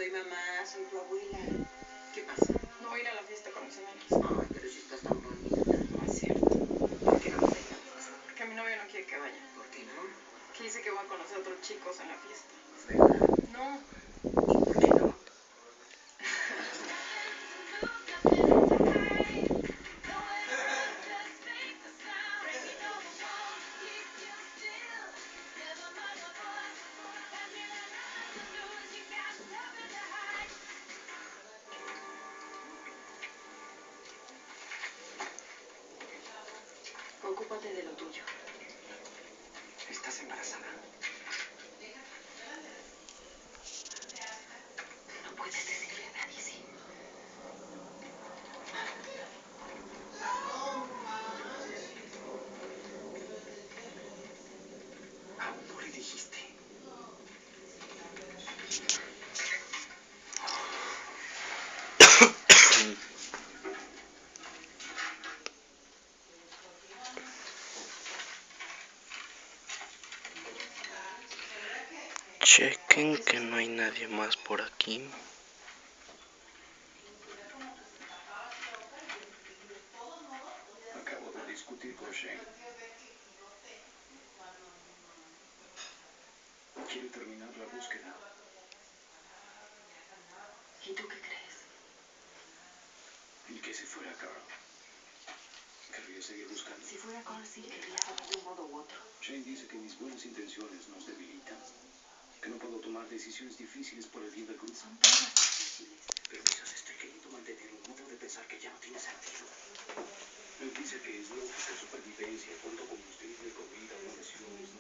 soy mamá, soy tu abuela. ¿Qué pasa? No voy a ir a la fiesta con mis amigas. Ay, pero si estás tan bonita. No es cierto. ¿Por qué no vas a ir a la fiesta? Porque mi novio no quiere que vaya. ¿Por qué no? Que dice que voy a conocer a otros chicos en la fiesta. ¿Verdad? No. ¿Y por qué no? Ocúpate de lo tuyo. Estás embarazada. No puedes decirle a nadie, ¿sí? Aún no le dijiste. Chequen que no hay nadie más por aquí. Acabo de discutir con Shane. Quiere terminar la búsqueda. ¿Y tú qué crees? Y que si fuera Carl, querría seguir buscando. Si fuera Carl, sí, querría saber de un modo u otro. Shane dice que mis buenas intenciones nos debilitan. Que no puedo tomar decisiones difíciles por el bien del grupo. Son todas difíciles. Pero quizás estoy queriendo mantener un modo de pensar que ya no tiene sentido. Él dice que es lógica, supervivencia, cuánto combustible, comida, municiones.